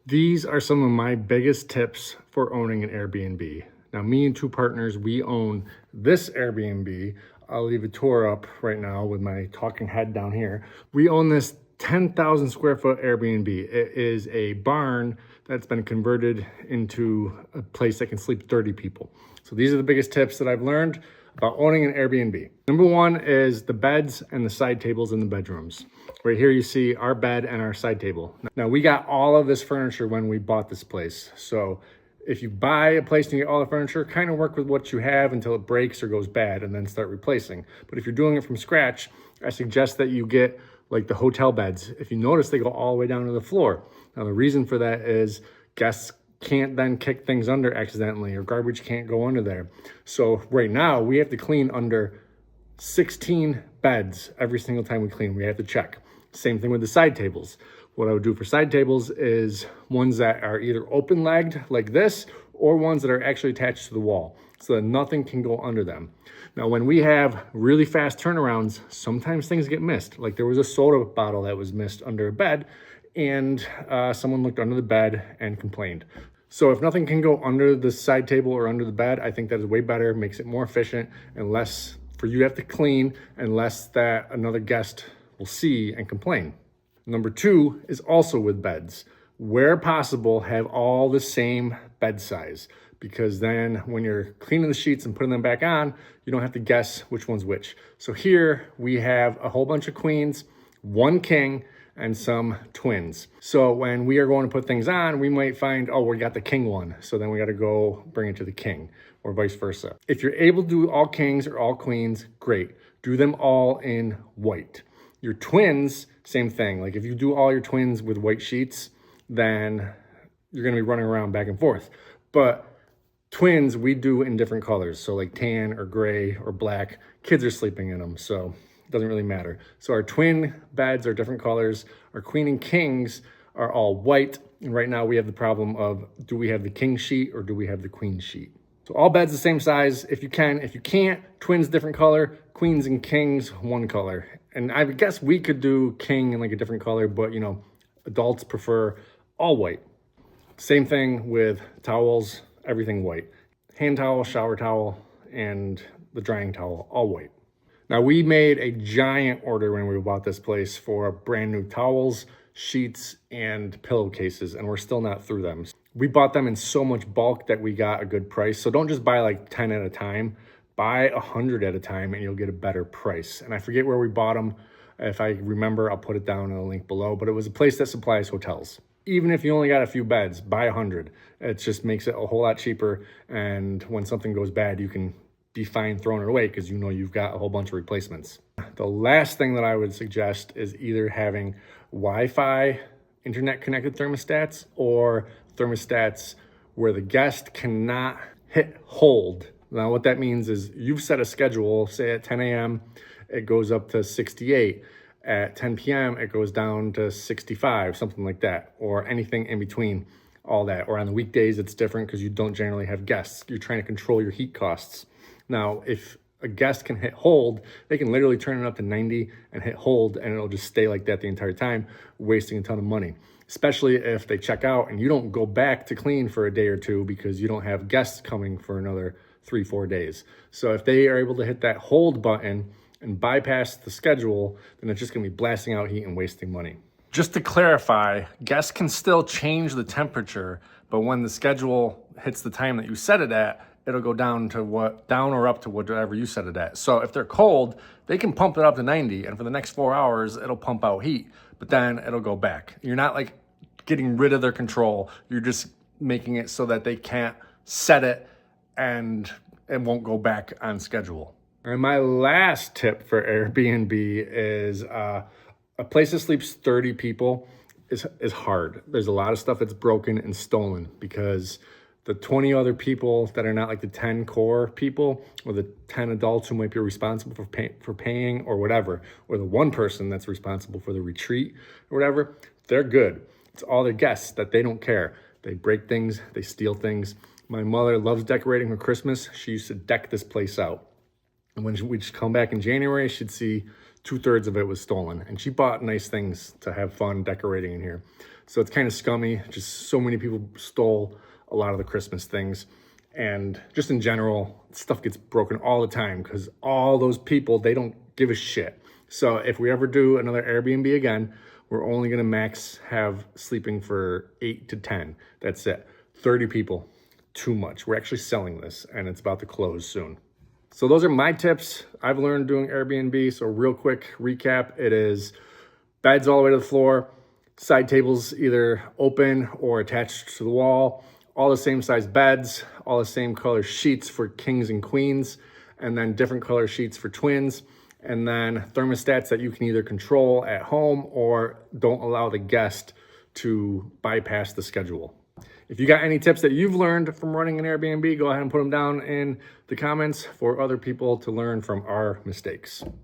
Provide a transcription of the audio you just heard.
These are some of my biggest tips for owning an Airbnb. Now, me and two partners, we own this Airbnb. I'll leave a tour up right now with my talking head down here. We own this 10,000 square foot Airbnb. It is a barn that's been converted into a place that can sleep 30 people. So these are the biggest tips that I've learned about owning an Airbnb. Number one is the beds and the side tables in the bedrooms. Right here you see our bed and our side table. Now we got all of this furniture when we bought this place. So if you buy a place and you get all the furniture, kind of work with what you have until it breaks or goes bad and then start replacing. But if you're doing it from scratch, I suggest that you get like the hotel beds. If you notice, they go all the way down to the floor. Now the reason for that is guests can't then kick things under accidentally, or garbage can't go under there. So right now we have to clean under 16 beds every single time we clean. We have to check. Same thing with the side tables. What I would do for side tables is ones that are either open-legged like this, or ones that are actually attached to the wall so that nothing can go under them. Now, when we have really fast turnarounds, sometimes things get missed. Like there was a soda bottle that was missed under a bed, and someone looked under the bed and complained. So if nothing can go under the side table or under the bed, I think that is way better, makes it more efficient and less for you to have to clean, and less that another guest will see and complain. Number two is also with beds. Where possible, have all the same bed size, because then when you're cleaning the sheets and putting them back on, you don't have to guess which one's which. So here we have a whole bunch of queens, one king, and some twins. So when we are going to put things on, we might find, oh, we got the king one. So then we got to go bring it to the king, or vice versa. If you're able to do all kings or all queens, great. Do them all in white. Your twins, same thing. Like if you do all your twins with white sheets, then you're gonna be running around back and forth. But twins, we do in different colors. So like tan or gray or black. Kids are sleeping in them, so it doesn't really matter. So our twin beds are different colors. Our queen and kings are all white. And right now we have the problem of, do we have the king sheet or do we have the queen sheet? So all beds the same size if you can. If you can't, twins different color, queens and kings one color. And I guess we could do king in like a different color, but you know, adults prefer all white. Same thing with towels, everything white. Hand towel, shower towel, and the drying towel, all white. Now we made a giant order when we bought this place for brand new towels, sheets, and pillowcases, and we're still not through them. We bought them in so much bulk that we got a good price. So don't just buy like 10 at a time, buy 100 at a time and you'll get a better price. And I forget where we bought them. If I remember, I'll put it down in the link below, but it was a place that supplies hotels. Even if you only got a few beds, buy 100. It just makes it a whole lot cheaper. And when something goes bad, you can be fine throwing it away because you know you've got a whole bunch of replacements. The last thing that I would suggest is either having Wi-Fi internet connected thermostats, or thermostats where the guest cannot hit hold. Now what that means is you've set a schedule, say at 10 a.m. it goes up to 68. At 10 p.m. it goes down to 65, something like that, or anything in between all that. Or on the weekdays it's different because you don't generally have guests. You're trying to control your heat costs. Now, if a guest can hit hold, they can literally turn it up to 90 and hit hold, and it'll just stay like that the entire time, wasting a ton of money. Especially if they check out and you don't go back to clean for a day or two because you don't have guests coming for another 3-4 days. So if they are able to hit that hold button and bypass the schedule, then it's just gonna be blasting out heat and wasting money. Just to clarify, guests can still change the temperature, but when the schedule hits the time that you set it at, it'll go down or up to whatever you set it at. So if they're cold, they can pump it up to 90, and for the next 4 hours, it'll pump out heat, but then it'll go back. You're not like getting rid of their control. You're just making it so that they can't set it and it won't go back on schedule. And my last tip for Airbnb is a place that sleeps 30 people is hard. There's a lot of stuff that's broken and stolen because the 20 other people that are not like the 10 core people, or the 10 adults who might be responsible for paying or whatever, or the one person that's responsible for the retreat or whatever, they're good. It's all their guests that they don't care. They break things, they steal things. My mother loves decorating for Christmas. She used to deck this place out. And when we'd come back in January, she'd see 2/3 of it was stolen. And she bought nice things to have fun decorating in here. So it's kind of scummy. Just so many people stole a lot of the Christmas things. And just in general, stuff gets broken all the time because all those people, they don't give a shit. So if we ever do another Airbnb again, we're only gonna max have sleeping for 8 to 10. That's it. 30 people, too much. We're actually selling this and it's about to close soon. So those are my tips I've learned doing Airbnb. So real quick recap, it is beds all the way to the floor, side tables either open or attached to the wall, all the same size beds, all the same color sheets for kings and queens, and then different color sheets for twins, and then thermostats that you can either control at home or don't allow the guest to bypass the schedule. If you got any tips that you've learned from running an Airbnb, go ahead and put them down in the comments for other people to learn from our mistakes.